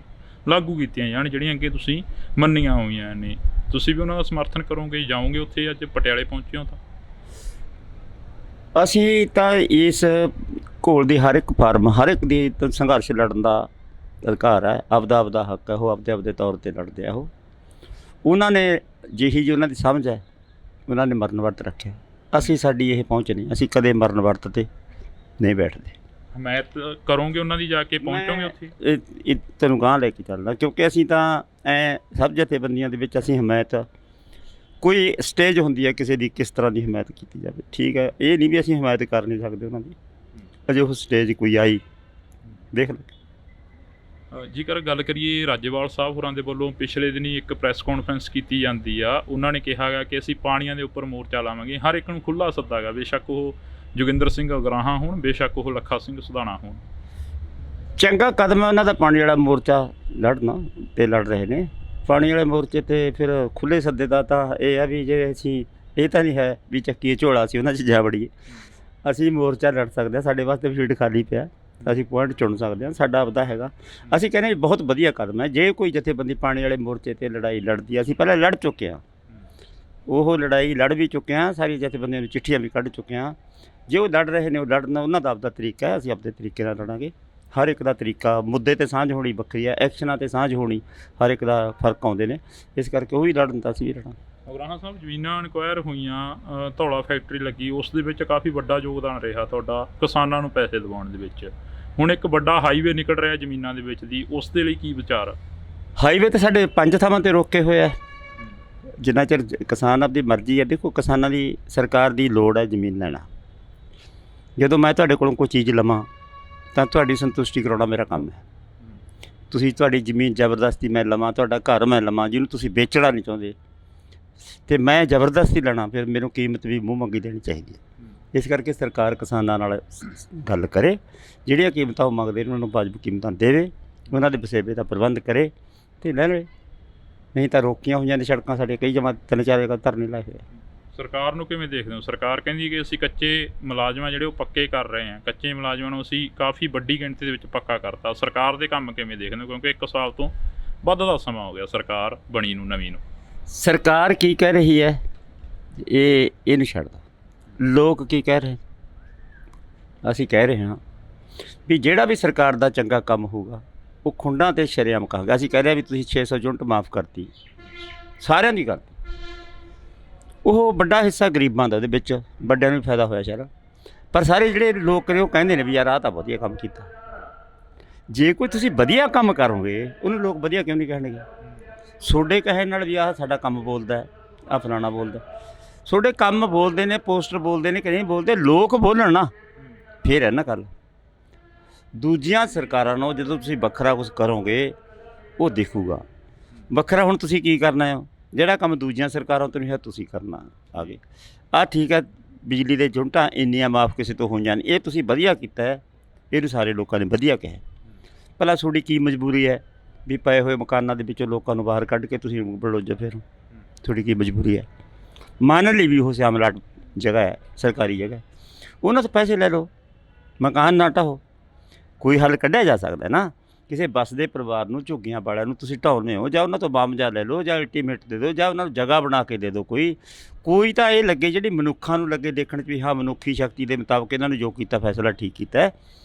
ਲਾਗੂ ਕੀਤੀਆਂ ਜਾਣ ਜਿਹੜੀਆਂ ਅੱਗੇ ਤੁਸੀਂ ਮੰਨੀਆਂ ਹੋਈਆਂ ਨੇ। ਤੁਸੀਂ ਵੀ ਉਹਨਾਂ ਦਾ ਸਮਰਥਨ ਕਰੋਗੇ, ਜਾਓਗੇ ਉੱਥੇ? ਅੱਜ ਪਟਿਆਲੇ ਪਹੁੰਚੇ ਹੋ ਤਾਂ ਅਸੀਂ ਤਾਂ ਇਸ ਘੋਲ ਦੀ ਹਰ ਇੱਕ ਫਾਰਮ, ਹਰ ਇੱਕ ਦੀ ਸੰਘਰਸ਼ ਲੜਨ ਦਾ ਅਧਿਕਾਰ ਹੈ, ਆਪਦਾ ਹੱਕ ਹੈ, ਉਹ ਆਪਦੇ ਤੌਰ 'ਤੇ ਲੜਦੇ ਆ। ਉਹਨਾਂ ਨੇ ਜਿਹੀ ਉਹਨਾਂ ਦੀ ਸਮਝ ਹੈ, ਉਹਨਾਂ ਨੇ ਮਰਨ ਵਰਤ ਰੱਖਿਆ। ਅਸੀਂ ਸਾਡੀ ਇਹ ਪਹੁੰਚ ਨਹੀਂ, ਅਸੀਂ ਕਦੇ ਮਰਨ ਵਰਤ 'ਤੇ ਨਹੀਂ ਬੈਠਦੇ। ਹਮਾਇਤ ਕਰੋਗੇ ਉਹਨਾਂ ਦੀ, ਜਾ ਕੇ ਪਹੁੰਚੋਗੇ ਉੱਥੇ? ਇਹ ਤੈਨੂੰ ਗਾਂਹ ਲੈ ਕੇ ਚੱਲਦਾ, ਕਿਉਂਕਿ ਅਸੀਂ ਤਾਂ ਸਭ ਜਥੇਬੰਦੀਆਂ ਦੇ ਵਿੱਚ ਅਸੀਂ ਹਮਾਇਤ, ਕੋਈ ਸਟੇਜ ਹੁੰਦੀ ਹੈ ਕਿਸੇ ਦੀ, ਕਿਸ ਤਰ੍ਹਾਂ ਦੀ ਹਮਾਇਤ ਕੀਤੀ ਜਾਵੇ, ਠੀਕ ਹੈ। ਇਹ ਨਹੀਂ ਵੀ ਅਸੀਂ ਹਮਾਇਤ ਕਰ ਨਹੀਂ ਸਕਦੇ ਉਹਨਾਂ ਦੀ, ਅਜੇ ਉਹ ਸਟੇਜ ਕੋਈ ਆਈ ਦੇਖ ਲਓ। ਜੇਕਰ ਗੱਲ ਕਰੀਏ, ਰਾਜੇਵਾਲ ਸਾਹਿਬ ਹੋਰਾਂ ਦੇ ਵੱਲੋਂ ਪਿਛਲੇ ਦਿਨੀ ਇੱਕ ਪ੍ਰੈਸ ਕਾਨਫਰੰਸ ਕੀਤੀ ਜਾਂਦੀ ਆ, ਉਹਨਾਂ ਨੇ ਕਿਹਾ ਗਾ ਕਿ ਅਸੀਂ ਪਾਣੀਆਂ ਦੇ ਉੱਪਰ ਮੋਰਚਾ ਲਾਵਾਂਗੇ। ਹਰ ਇੱਕ ਨੂੰ ਖੁੱਲ੍ਹਾ ਸੱਦਾ ਗਾ, ਬੇਸ਼ੱਕ ਉਹ ਜੋਗਿੰਦਰ ਸਿੰਘ ਉਗਰਾਹਾਂ ਹੋਣ, ਬੇਸ਼ੱਕ ਉਹ ਲੱਖਾ ਸਿੰਘ ਸੁਧਾਣਾ ਹੋਣ। ਚੰਗਾ ਕਦਮ ਹੈ ਉਹਨਾਂ ਦਾ, ਪਾਣੀ ਵਾਲਾ ਮੋਰਚਾ ਲੜਨਾ, ਅਤੇ ਲੜ ਰਹੇ ਨੇ ਪਾਣੀ ਵਾਲੇ ਮੋਰਚੇ 'ਤੇ। ਫਿਰ ਖੁੱਲ੍ਹੇ ਸੱਦੇ ਦਾ ਤਾਂ ਇਹ ਹੈ ਵੀ ਜੇ ਅਸੀਂ, ਇਹ ਤਾਂ ਨਹੀਂ ਹੈ ਵੀ ਚੱਕੀਏ ਝੋਲਾ ਸੀ ਉਹਨਾਂ 'ਚ ਜਾ ਵੜੀਏ। ਅਸੀਂ ਮੋਰਚਾ ਲੜ ਸਕਦੇ ਹਾਂ, ਸਾਡੇ ਵਾਸਤੇ ਵੀ ਸੀਟ ਖਾਲੀ ਪਿਆ, ਅਸੀਂ ਪੁਆਇੰਟ ਚੁਣ ਸਕਦੇ ਹਾਂ, ਸਾਡਾ ਆਪਦਾ ਹੈਗਾ। ਅਸੀਂ ਕਹਿੰਦੇ ਬਹੁਤ ਵਧੀਆ ਕਦਮ ਹੈ। ਜੇ ਕੋਈ ਜਥੇਬੰਦੀ ਪਾਣੀ ਵਾਲੇ ਮੋਰਚੇ 'ਤੇ ਲੜਾਈ ਲੜਦੀ, ਅਸੀਂ ਪਹਿਲਾਂ ਲੜ ਚੁੱਕੇ ਹਾਂ, ਉਹ ਲੜਾਈ ਲੜ ਵੀ ਚੁੱਕੇ ਹਾਂ, ਸਾਰੀ ਜਥੇਬੰਦੀਆਂ ਨੂੰ ਚਿੱਠੀਆਂ ਵੀ ਕੱਢ ਚੁੱਕੇ ਹਾਂ। ਜੇ ਉਹ ਲੜ ਰਹੇ ਨੇ, ਉਹ ਲੜਨਾ ਉਹਨਾਂ ਦਾ ਆਪਦਾ ਤਰੀਕਾ ਹੈ, ਅਸੀਂ ਆਪਣੇ ਤਰੀਕੇ ਨਾਲ ਲੜਾਂਗੇ। ਹਰ ਇੱਕ ਦਾ ਤਰੀਕਾ, ਮੁੱਦੇ 'ਤੇ ਸਾਂਝ ਹੋਣੀ ਵੱਖਰੀ ਹੈ, ਐਕਸ਼ਨਾਂ 'ਤੇ ਸਾਂਝ ਹੋਣੀ, ਹਰ ਇੱਕ ਦਾ ਫਰਕ ਆਉਂਦੇ ਨੇ। ਇਸ ਕਰਕੇ ਉਹ ਵੀ ਲੜਨ ਤਾਂ ਅਸੀਂ ਵੀ ਲੜਾਂ। ਉਗਰਾਹਾਂ ਸਾਹਿਬ, ਜ਼ਮੀਨਾਂ ਇਨਕੁਆਇਰ ਹੋਈਆਂ, ਧੌਲਾ ਫੈਕਟਰੀ ਲੱਗੀ, ਉਸ ਦੇ ਵਿੱਚ ਕਾਫੀ ਵੱਡਾ ਯੋਗਦਾਨ ਰਿਹਾ ਤੁਹਾਡਾ ਕਿਸਾਨਾਂ ਨੂੰ ਪੈਸੇ ਦਿਵਾਉਣ ਦੇ ਵਿੱਚ। ਹੁਣ ਇੱਕ ਵੱਡਾ ਹਾਈਵੇ ਨਿਕਲ ਰਿਹਾ ਜ਼ਮੀਨਾਂ ਦੇ ਵਿੱਚ ਦੀ, ਉਸ ਦੇ ਲਈ ਕੀ ਵਿਚਾਰ ਆ? ਹਾਈਵੇ ਤੇ ਸਾਡੇ 5 ਥਾਵਾਂ ਤੇ ਰੋਕੇ ਹੋਏ ਆ। ਜਿੰਨਾ ਚਿਰ ਕਿਸਾਨ ਆਪਦੀ ਮਰਜ਼ੀ ਹੈ, ਦੇਖੋ ਕਿਸਾਨਾਂ ਦੀ ਸਰਕਾਰ ਦੀ ਲੋੜ ਹੈ ਜ਼ਮੀਨ ਲੈਣਾ। ਜਦੋਂ ਮੈਂ ਤੁਹਾਡੇ ਕੋਲੋਂ ਕੋਈ ਚੀਜ਼ ਲਵਾਂ ਤਾਂ ਤੁਹਾਡੀ ਸੰਤੁਸ਼ਟੀ ਕਰਾਉਣਾ ਮੇਰਾ ਕੰਮ ਹੈ। ਤੁਸੀਂ ਤੁਹਾਡੀ ਜ਼ਮੀਨ ਜ਼ਬਰਦਸਤੀ ਮੈਂ ਲਵਾਂ, ਤੁਹਾਡਾ ਘਰ ਮੈਂ ਲਵਾਂ ਜਿਹਨੂੰ ਤੁਸੀਂ ਵੇਚਣਾ ਨਹੀਂ ਚਾਹੁੰਦੇ, ਤੇ ਮੈਂ ਜ਼ਬਰਦਸਤੀ ਲੈਣਾ, ਫਿਰ ਮੈਨੂੰ ਕੀਮਤ ਵੀ ਮੂੰਹ ਮੰਗੀ ਦੇਣੀ ਚਾਹੀਦੀ ਹੈ। ਇਸ ਕਰਕੇ ਸਰਕਾਰ ਕਿਸਾਨਾਂ ਨਾਲ ਗੱਲ ਕਰੇ, ਜਿਹੜੀਆਂ ਕੀਮਤਾਂ ਉਹ ਮੰਗਦੇ ਨੇ ਉਹਨਾਂ ਨੂੰ ਵਾਜਬ ਕੀਮਤਾਂ ਦੇਵੇ, ਉਹਨਾਂ ਦੇ ਵਸੇਬੇ ਦਾ ਪ੍ਰਬੰਧ ਕਰੇ ਅਤੇ ਲੈ ਲਵੇ। ਨਹੀਂ ਤਾਂ ਰੋਕੀਆਂ ਹੋਈਆਂ ਨੇ ਸੜਕਾਂ ਸਾਡੇ, ਕਈ ਜਮਾਂ 3-4 ਜਗ੍ਹਾ ਧਰਨੇ ਲਾਏ ਹੋਏ। ਸਰਕਾਰ ਨੂੰ ਕਿਵੇਂ ਦੇਖਦੇ ਹੋ? ਸਰਕਾਰ ਕਹਿੰਦੀ ਕਿ ਅਸੀਂ ਕੱਚੇ ਮੁਲਾਜ਼ਮਾਂ ਜਿਹੜੇ ਉਹ ਪੱਕੇ ਕਰ ਰਹੇ ਹਾਂ, ਕੱਚੇ ਮੁਲਾਜ਼ਮਾਂ ਨੂੰ ਅਸੀਂ ਕਾਫੀ ਵੱਡੀ ਗਿਣਤੀ ਦੇ ਵਿੱਚ ਪੱਕਾ ਕਰਤਾ। ਸਰਕਾਰ ਦੇ ਕੰਮ ਕਿਵੇਂ ਦੇਖਦੇ ਹੋ? ਕਿਉਂਕਿ 1 ਸਾਲ ਤੋਂ ਵੱਧ ਦਾ ਸਮਾਂ ਹੋ ਗਿਆ ਸਰਕਾਰ ਬਣੀ ਨੂੰ, ਨਵੀਂ ਨੂੰ। ਸਰਕਾਰ ਕੀ ਕਹਿ ਰਹੀ ਹੈ ਇਹ ਨਹੀਂ ਛੱਡਦਾ। ਲੋਕ ਕੀ ਕਹਿ ਰਹੇ, ਅਸੀਂ ਕਹਿ ਰਹੇ ਹਾਂ ਵੀ ਜਿਹੜਾ ਵੀ ਸਰਕਾਰ ਦਾ ਚੰਗਾ ਕੰਮ ਹੋਊਗਾ ਉਹ ਖੁੰਡਾਂ ਤੇ ਸ਼ਰੇਆਮ ਕਹਾਂਗਾ। ਅਸੀਂ ਕਹਿ ਰਹੇ ਹਾਂ ਵੀ ਤੁਸੀਂ 600 ਯੂਨਿਟ ਮਾਫ ਕਰਤੀ, ਸਾਰਿਆਂ ਦੀ ਕਰਤੀ। ਉਹ ਵੱਡਾ ਹਿੱਸਾ ਗਰੀਬਾਂ ਦਾ, ਉਹਦੇ ਵਿੱਚ ਵੱਡਿਆਂ ਨੂੰ ਵੀ ਫਾਇਦਾ ਹੋਇਆ ਸ਼ਾਇਦ, ਪਰ ਸਾਰੇ ਜਿਹੜੇ ਲੋਕ ਨੇ ਉਹ ਕਹਿੰਦੇ ਨੇ ਵੀ ਯਾਰ ਆਹ ਤਾਂ ਵਧੀਆ ਕੰਮ ਕੀਤਾ। ਜੇ ਕੋਈ ਤੁਸੀਂ ਵਧੀਆ ਕੰਮ ਕਰੋਗੇ ਉਹਨੂੰ ਲੋਕ ਵਧੀਆ ਕਿਉਂ ਨਹੀਂ ਕਹਿਣਗੇ? ਤੁਹਾਡੇ ਕਹਿਣ ਨਾਲ ਵੀ ਆਹ ਸਾਡਾ ਕੰਮ ਬੋਲਦਾ, ਆਹ ਫਲਾਣਾ ਬੋਲਦਾ। ਤੁਹਾਡੇ ਕੰਮ ਬੋਲਦੇ ਨੇ, ਪੋਸਟਰ ਬੋਲਦੇ ਨੇ ਕਿ ਨਹੀਂ ਬੋਲਦੇ, ਲੋਕ ਬੋਲਣ ਨਾ, ਫਿਰ ਹੈ ਨਾ ਗੱਲ। ਦੂਜੀਆਂ ਸਰਕਾਰਾਂ ਨੂੰ ਜਦੋਂ ਤੁਸੀਂ ਵੱਖਰਾ ਕੁਛ ਕਰੋਗੇ ਉਹ ਦਿਖੂਗਾ। ਵੱਖਰਾ ਹੁਣ ਤੁਸੀਂ ਕੀ ਕਰਨਾ ਹੈ? ਜਿਹੜਾ ਕੰਮ ਦੂਜੀਆਂ ਸਰਕਾਰਾਂ ਤੋਂ ਨਹੀਂ ਹੈ ਤੁਸੀਂ ਕਰਨਾ ਆਗੇ। ਆਹ ਠੀਕ ਹੈ, ਬਿਜਲੀ ਦੇ ਯੂਨਿਟਾਂ ਇੰਨੀਆਂ ਮਾਫ ਕਿਸੇ ਤੋਂ ਹੋਈਆਂ ਨਹੀਂ, ਇਹ ਤੁਸੀਂ ਵਧੀਆ ਕੀਤਾ ਹੈ, ਇਹਨੂੰ ਸਾਰੇ ਲੋਕਾਂ ਨੇ ਵਧੀਆ ਕਿਹਾ। ਭਲਾ ਤੁਹਾਡੀ ਕੀ ਮਜਬੂਰੀ ਹੈ ਵੀ ਪਏ ਹੋਏ ਮਕਾਨਾਂ ਦੇ ਵਿੱਚੋਂ ਲੋਕਾਂ ਨੂੰ ਬਾਹਰ ਕੱਢ ਕੇ ਤੁਸੀਂ ਬਲਡੋਜ਼ਰ ਫੇਰੋ? ਤੁਹਾਡੀ ਕੀ ਮਜਬੂਰੀ ਹੈ? ਮੰਨ ਲਈ ਵੀ ਉਹ ਸਿਆਮਲਾਟ ਜਗ੍ਹਾ ਹੈ, ਸਰਕਾਰੀ ਜਗ੍ਹਾ, ਉਹਨਾਂ ਤੋਂ ਪੈਸੇ ਲੈ ਲਓ, ਮਕਾਨ ਨਾ ਢਾਹੋ। ਕੋਈ ਹੱਲ ਕੱਢਿਆ ਜਾ ਸਕਦਾ ਨਾ। ਕਿਸੇ ਵੱਸਦੇ ਪਰਿਵਾਰ ਨੂੰ, ਝੁੱਗੀਆਂ ਵਾਲਿਆਂ ਨੂੰ ਤੁਸੀਂ ਢਾਉਂਦੇ ਹੋ, ਜਾਂ ਉਹਨਾਂ ਤੋਂ ਮੁਆਵਜ਼ਾ ਲੈ ਲਓ, ਜਾਂ ਅਲਟੀਮੇਟ ਦੇ ਦਿਓ, ਜਾਂ ਉਹਨਾਂ ਨੂੰ ਜਗ੍ਹਾ ਬਣਾ ਕੇ ਦੇ ਦਿਓ। ਕੋਈ ਤਾਂ ਇਹ ਲੱਗੇ, ਜਿਹੜੀ ਮਨੁੱਖਾਂ ਨੂੰ ਲੱਗੇ ਦੇਖਣ 'ਚ ਵੀ ਹਾਂ ਮਨੁੱਖੀ ਸ਼ਕਤੀ ਦੇ ਮੁਤਾਬਕ ਇਹਨਾਂ ਨੂੰ ਜੋ ਕੀਤਾ ਫੈਸਲਾ ਠੀਕ ਕੀਤਾ ਹੈ।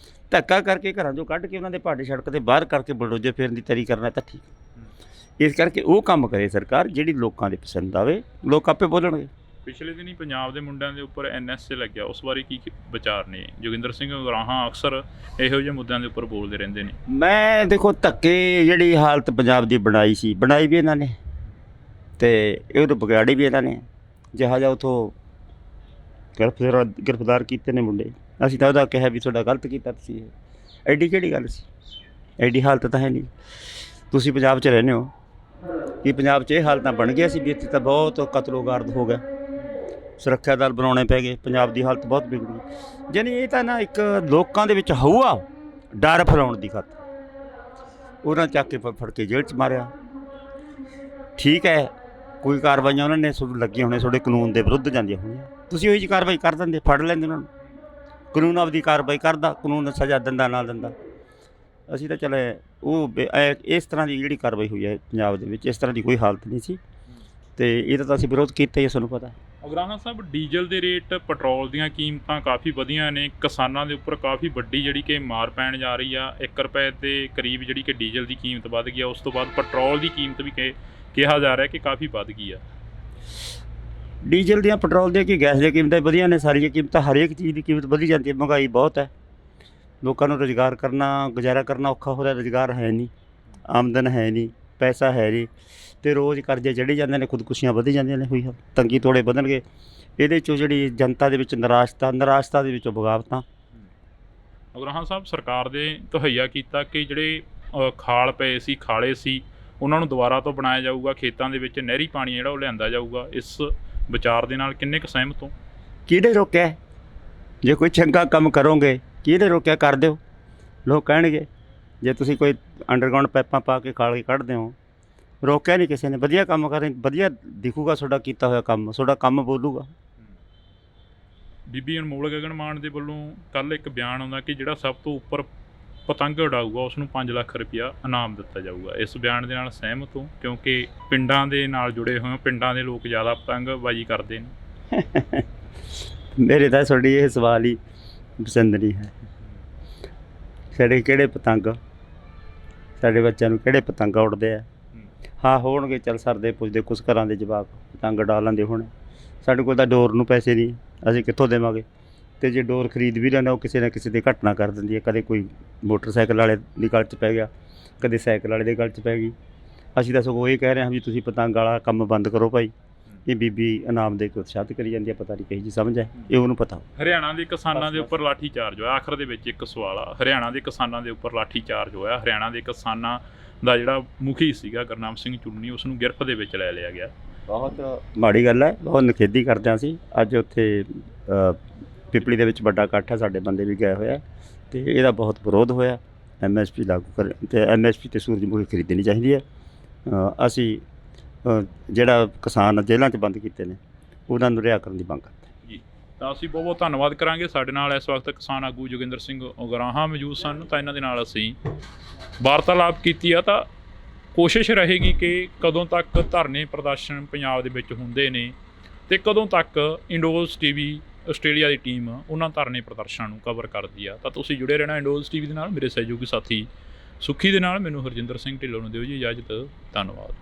ਧੱਕਾ ਕਰਕੇ ਘਰਾਂ 'ਚੋਂ ਕੱਢ ਕੇ ਉਹਨਾਂ ਦੇ ਭਾਡੇ ਸੜਕ 'ਤੇ ਬਾਹਰ ਕਰਕੇ ਬਲਡੋਜ਼ਰ ਫੇਰਨ ਦੀ ਤਿਆਰੀ ਕਰਨਾ ਤਾਂ ਠੀਕ। ਇਸ ਕਰਕੇ ਉਹ ਕੰਮ ਕਰੇ ਸਰਕਾਰ ਜਿਹੜੀ ਲੋਕਾਂ ਦੇ ਪਸੰਦ ਆਵੇ, ਲੋਕ ਆਪੇ ਬੋਲਣਗੇ। ਪਿਛਲੇ ਦਿਨੀ ਪੰਜਾਬ ਦੇ ਮੁੰਡਿਆਂ ਦੇ ਉੱਪਰ NSA ਲੱਗਿਆ, ਉਸ ਬਾਰੇ ਕੀ ਵਿਚਾਰ ਨੇ? ਜੋਗਿੰਦਰ ਸਿੰਘ ਉਗਰਾਹਾਂ ਅਕਸਰ ਇਹੋ ਜਿਹੇ ਮੁੱਦਿਆਂ ਦੇ ਉੱਪਰ ਬੋਲਦੇ ਰਹਿੰਦੇ ਨੇ। ਮੈਂ ਦੇਖੋ ਧੱਕੇ ਜਿਹੜੀ ਹਾਲਤ ਪੰਜਾਬ ਦੀ ਬਣਾਈ ਵੀ ਇਹਨਾਂ ਨੇ, ਅਤੇ ਇਹਨੂੰ ਵਿਗਾੜੀ ਵੀ ਇਹਨਾਂ ਨੇ। ਜਿਹਾ ਜਿਹਾ ਉੱਥੋਂ ਗ੍ਰਿਫਤਾਰ ਕੀਤੇ ਨੇ ਮੁੰਡੇ, ਅਸੀਂ ਤਾਂ ਉਹਦਾ ਕਿਹਾ ਵੀ ਤੁਹਾਡਾ ਗਲਤ ਕੀਤਾ ਤੁਸੀਂ। ਇਹ ਐਡੀ ਕਿਹੜੀ ਗੱਲ ਸੀ? ਐਡੀ ਹਾਲਤ ਤਾਂ ਹੈ ਨਹੀਂ। ਤੁਸੀਂ ਪੰਜਾਬ 'ਚ ਰਹਿੰਦੇ ਹੋ ਕਿ ਪੰਜਾਬ 'ਚ ਇਹ ਹਾਲਤਾਂ ਬਣ ਗਈਆਂ ਸੀ ਵੀ ਇੱਥੇ ਤਾਂ ਬਹੁਤ ਕਤਲੋਗਾਰਦ ਹੋ ਗਿਆ, ਸੁਰੱਖਿਆ ਦਲ ਬਣਾਉਣੇ ਪੈ ਗਏ, ਪੰਜਾਬ ਦੀ ਹਾਲਤ ਬਹੁਤ ਵਿਗੜ ਗਈ। ਯਾਨੀ ਇਹ ਤਾਂ ਨਾ ਇੱਕ ਲੋਕਾਂ ਦੇ ਵਿੱਚ ਹਊਆ ਡਰ ਫੈਲਾਉਣ ਦੀ ਖਾਤਰ ਉਹਨਾਂ ਚੱਕ ਕੇ ਫੜ ਕੇ ਜੇਲ੍ਹ 'ਚ ਮਾਰਿਆ। ਠੀਕ ਹੈ, ਕੋਈ ਕਾਰਵਾਈਆਂ ਉਹਨਾਂ ਨੇ ਤੁਹਾਨੂੰ ਲੱਗੀਆਂ ਹੋਣੀਆਂ, ਤੁਹਾਡੇ ਕਾਨੂੰਨ ਦੇ ਵਿਰੁੱਧ ਜਾਂਦੀਆਂ ਹੋਣੀਆਂ, ਤੁਸੀਂ ਉਹੀ ਜਿਹੀ ਕਾਰਵਾਈ ਕਰ ਦਿੰਦੇ, ਫੜ ਲੈਂਦੇ ਉਹਨਾਂ ਨੂੰ। ਕਾਨੂੰਨ ਆਪਦੀ ਕਾਰਵਾਈ ਕਰਦਾ, ਕਾਨੂੰਨ ਸਜ਼ਾ ਦਿੰਦਾ ਨਾ ਦਿੰਦਾ। ਅਸੀਂ ਤਾਂ ਚਲੇ ਉਹ ਇਸ ਤਰ੍ਹਾਂ ਦੀ ਜਿਹੜੀ ਕਾਰਵਾਈ ਹੋਈ ਹੈ ਪੰਜਾਬ ਦੇ ਵਿੱਚ, ਇਸ ਤਰ੍ਹਾਂ ਦੀ ਕੋਈ ਹਾਲਤ ਨਹੀਂ ਸੀ, ਅਤੇ ਇਹਦਾ ਤਾਂ ਅਸੀਂ ਵਿਰੋਧ ਕੀਤਾ ਹੀ, ਸਾਨੂੰ ਪਤਾ। ਉਗਰਾਹਾਂ ਸਾਹਿਬ, ਡੀਜ਼ਲ ਦੇ ਰੇਟ, ਪੈਟਰੋਲ ਦੀਆਂ ਕੀਮਤਾਂ ਕਾਫੀ ਵਧੀਆਂ ਨੇ, ਕਿਸਾਨਾਂ ਦੇ ਉੱਪਰ ਕਾਫੀ ਵੱਡੀ ਜਿਹੜੀ ਕਿ ਮਾਰ ਪੈਣ ਜਾ ਰਹੀ ਆ। 1 ਰੁਪਏ ਦੇ ਕਰੀਬ ਜਿਹੜੀ ਕਿ ਡੀਜ਼ਲ ਦੀ ਕੀਮਤ ਵੱਧ ਗਈ ਆ। ਉਸ ਤੋਂ ਬਾਅਦ ਪੈਟਰੋਲ ਦੀ ਕੀਮਤ ਵੀ ਕਿਹਾ ਜਾ ਰਿਹਾ ਕਿ ਕਾਫੀ ਵੱਧ ਗਈ ਆ। ਡੀਜ਼ਲ ਦੀਆਂ, ਪੈਟਰੋਲ ਦੀਆਂ, ਕੀ ਗੈਸ ਦੀਆਂ ਕੀਮਤਾਂ ਵਧੀਆਂ ਨੇ। ਸਾਰੀਆਂ ਕੀਮਤਾਂ, ਹਰੇਕ ਚੀਜ਼ ਦੀ ਕੀਮਤ ਵਧੀ ਜਾਂਦੀ ਹੈ। ਮਹਿੰਗਾਈ ਬਹੁਤ ਹੈ, ਲੋਕਾਂ ਨੂੰ ਰੁਜ਼ਗਾਰ ਕਰਨਾ, ਗੁਜ਼ਾਰਾ ਕਰਨਾ ਔਖਾ ਹੋ ਰਿਹਾ। ਰੁਜ਼ਗਾਰ ਹੈ ਨਹੀਂ, ਆਮਦਨ ਹੈ ਨਹੀਂ, ਪੈਸਾ ਹੈ ਨਹੀਂ, ਅਤੇ ਰੋਜ਼ ਕਰਜ਼ੇ ਚੜ੍ਹੀ ਜਾਂਦੇ ਨੇ, ਖੁਦਕੁਸ਼ੀਆਂ ਵਧੀ ਜਾਂਦੀਆਂ ਨੇ, ਹੋਈ ਤੰਗੀ ਤੋੜੇ ਵਧਣਗੇ। ਇਹਦੇ 'ਚੋਂ ਜਿਹੜੀ ਜਨਤਾ ਦੇ ਵਿੱਚ ਨਿਰਾਸ਼ਤਾ ਦੇ ਵਿੱਚੋਂ ਬਗਾਵਤਾਂ। ਉਗਰਾਹਾਂ ਸਾਹਿਬ, ਸਰਕਾਰ ਦੇ ਤਹੱਈਆ ਕੀਤਾ ਕਿ ਜਿਹੜੇ ਖਾਲ ਪਏ ਸੀ, ਖਾਲੇ ਸੀ, ਉਹਨਾਂ ਨੂੰ ਦੁਬਾਰਾ ਤੋਂ ਬਣਾਇਆ ਜਾਊਗਾ, ਖੇਤਾਂ ਦੇ ਵਿੱਚ ਨਹਿਰੀ ਪਾਣੀ ਜਿਹੜਾ ਉਹ ਲਿਆਂਦਾ ਜਾਊਗਾ। ਇਸ ਵਿਚਾਰ ਦੇ ਨਾਲ ਕਿੰਨੇ ਕੁ ਸਹਿਮਤ ਹੋ? ਕਿਹਨੇ ਰੋਕਿਆ? ਜੇ ਕੋਈ ਚੰਗਾ ਕੰਮ ਕਰੋਗੇ, ਕਿਹਨੇ ਰੋਕਿਆ? ਕਰ ਦਿਓ। ਲੋਕ ਕਹਿਣਗੇ ਜੇ ਤੁਸੀਂ ਕੋਈ ਅੰਡਰਗਰਾਊਂਡ ਪਾਈਪਾਂ ਪਾ ਕੇ ਖਾਲ ਕੇ ਕੱਢਦੇ ਹੋ, ਰੋਕਿਆ ਨਹੀਂ ਕਿਸੇ ਨੇ। ਵਧੀਆ ਕੰਮ ਕਰੇ, ਵਧੀਆ ਦਿਖੂਗਾ ਤੁਹਾਡਾ ਕੀਤਾ ਹੋਇਆ ਕੰਮ, ਤੁਹਾਡਾ ਕੰਮ ਬੋਲੂਗਾ। ਬੀਬੀ ਅਨਮੋਲ ਗਗਨ ਮਾਨ ਦੇ ਵੱਲੋਂ ਕੱਲ੍ਹ ਇੱਕ ਬਿਆਨ ਆਉਂਦਾ ਕਿ ਜਿਹੜਾ ਸਭ ਤੋਂ ਉੱਪਰ ਪਤੰਗ ਉਡਾਊਗਾ ਉਸ ਨੂੰ 5 ਲੱਖ ਰੁਪਇਆ ਇਨਾਮ ਦਿੱਤਾ ਜਾਊਗਾ। ਇਸ ਬਿਆਨ ਦੇ ਨਾਲ ਸਹਿਮਤ ਹੋ? ਕਿਉਂਕਿ ਪਿੰਡਾਂ ਦੇ ਨਾਲ ਜੁੜੇ ਹੋਏ ਹੋ, ਪਿੰਡਾਂ ਦੇ ਲੋਕ ਜ਼ਿਆਦਾ ਪਤੰਗਬਾਜ਼ੀ ਕਰਦੇ ਨੇ। ਮੇਰੇ ਤਾਂ ਤੁਹਾਡੀ ਇਹ ਸਵਾਲ ਹੀ ਪਸੰਦ ਨਹੀਂ ਹੈ। ਸਾਡੇ ਕਿਹੜੇ ਪਤੰਗ, ਸਾਡੇ ਬੱਚਿਆਂ ਨੂੰ ਕਿਹੜੇ ਪਤੰਗ ਉੱਡਦੇ ਆ? ਹਾਂ ਹੋਣਗੇ, ਚੱਲ ਸਰਦੇ ਪੁੱਛਦੇ ਕੁਛ ਘਰਾਂ ਦੇ ਜਵਾਕ ਪਤੰਗ ਉਡਾ ਲੈਂਦੇ ਹੋਣੇ। ਸਾਡੇ ਕੋਲ ਤਾਂ ਡੋਰ ਨੂੰ ਪੈਸੇ ਨਹੀਂ, ਅਸੀਂ ਕਿੱਥੋਂ ਦੇਵਾਂਗੇ? ਤੇ ਜੇ ਡੋਰ ਖਰੀਦ ਵੀ ਲੈਣਾ ਉਹ ਕਿਸੇ ਨਾ ਕਿਸੇ ਦੇ ਘਟਨਾ ਕਰ ਦਿੰਦੀ ਹੈ। ਕਦੇ ਕੋਈ ਮੋਟਰਸਾਈਕਲ ਵਾਲੇ ਦੀ ਗਲ 'ਚ ਪੈ ਗਿਆ, ਕਦੇ ਸਾਈਕਲ ਵਾਲੇ ਦੇ ਗਲ 'ਚ ਪੈ ਗਈ। ਅਸੀਂ ਤਾਂ ਸਗੋਂ ਇਹ ਕਹਿ ਰਹੇ ਹਾਂ ਵੀ ਤੁਸੀਂ ਪਤੰਗ ਵਾਲਾ ਕੰਮ ਬੰਦ ਕਰੋ ਭਾਈ। ਇਹ ਬੀਬੀ ਇਨਾਮ ਦੇ ਕੇ ਉਤਸ਼ਾਹਿਤ ਕਰੀ ਜਾਂਦੀ ਹੈ, ਪਤਾ ਨਹੀਂ ਕਹੀ ਜੀ ਸਮਝ ਹੈ, ਇਹ ਉਹਨੂੰ ਪਤਾ। ਹਰਿਆਣਾ ਦੇ ਕਿਸਾਨਾਂ ਦੇ ਉੱਪਰ ਲਾਠੀ ਚਾਰਜ ਹੋਇਆ। ਆਖਰ ਦੇ ਵਿੱਚ ਇੱਕ ਸਵਾਲ ਆ, ਹਰਿਆਣਾ ਦੇ ਕਿਸਾਨਾਂ ਦੇ ਉੱਪਰ ਲਾਠੀ ਚਾਰਜ ਹੋਇਆ। ਹਰਿਆਣਾ ਦੇ ਕਿਸਾਨਾਂ ਦਾ ਜਿਹੜਾ ਮੁਖੀ ਸੀਗਾ ਗੁਰਨਾਮ ਸਿੰਘ ਚੁੰਨੀ, ਉਸ ਨੂੰ ਗਿਰਫਤ ਦੇ ਵਿੱਚ ਲੈ ਲਿਆ ਗਿਆ। ਬਹੁਤ ਮਾੜੀ ਗੱਲ ਹੈ, ਬਹੁਤ ਨਿਖੇਧੀ ਕਰਦੇ ਹਾਂ ਅਸੀਂ। ਅੱਜ ਉੱਥੇ ਪਿਪਲੀ ਦੇ ਵਿੱਚ ਵੱਡਾ ਇਕੱਠ ਹੈ, ਸਾਡੇ ਬੰਦੇ ਵੀ ਗਏ ਹੋਏ ਆ ਅਤੇ ਇਹਦਾ ਬਹੁਤ ਵਿਰੋਧ ਹੋਇਆ। MSP ਲਾਗੂ ਕਰ ਅਤੇ MSP 'ਤੇ ਸੂਰਜਮੁਖੀ ਖਰੀਦਣੀ ਚਾਹੀਦੀ ਹੈ। ਅਸੀਂ ਜਿਹੜਾ ਕਿਸਾਨ ਜੇਲ੍ਹਾਂ 'ਚ ਬੰਦ ਕੀਤੇ ਨੇ ਉਹਨਾਂ ਨੂੰ ਰਿਹਾਅ ਕਰਨ ਦੀ ਮੰਗ ਕਰਦੇ ਹਾਂ ਜੀ। ਤਾਂ ਅਸੀਂ ਬਹੁਤ ਬਹੁਤ ਧੰਨਵਾਦ ਕਰਾਂਗੇ। ਸਾਡੇ ਨਾਲ ਇਸ ਵਕਤ ਕਿਸਾਨ ਆਗੂ ਜੋਗਿੰਦਰ ਸਿੰਘ ਉਗਰਾਹਾਂ ਮੌਜੂਦ ਸਨ, ਤਾਂ ਇਹਨਾਂ ਦੇ ਨਾਲ ਅਸੀਂ ਵਾਰਤਾਲਾਪ ਕੀਤੀ ਆ। ਤਾਂ ਕੋਸ਼ਿਸ਼ ਰਹੇਗੀ ਕਿ ਕਦੋਂ ਤੱਕ ਧਰਨੇ ਪ੍ਰਦਰਸ਼ਨ ਪੰਜਾਬ ਦੇ ਵਿੱਚ ਹੁੰਦੇ ਨੇ ਅਤੇ ਕਦੋਂ ਤੱਕ ਇੰਡੋਜ਼ TV ਆਸਟ੍ਰੇਲੀਆ ਦੀ ਟੀਮ ਉਹਨਾਂ ਧਰਨੇ ਪ੍ਰਦਰਸ਼ਨਾਂ ਨੂੰ ਕਵਰ ਕਰਦੀ ਆ। ਤਾਂ ਤੁਸੀਂ ਜੁੜੇ ਰਹਿਣਾ ਇੰਡੋਜ਼ TV ਦੇ ਨਾਲ। ਮੇਰੇ ਸਹਿਯੋਗੀ ਸਾਥੀ ਸੁੱਖੀ ਦੇ ਨਾਲ ਮੈਨੂੰ ਹਰਜਿੰਦਰ ਸਿੰਘ ਢਿੱਲੋਂ ਨੂੰ ਦਿਓ ਜੀ ਇਜਾਜ਼ਤ। ਧੰਨਵਾਦ।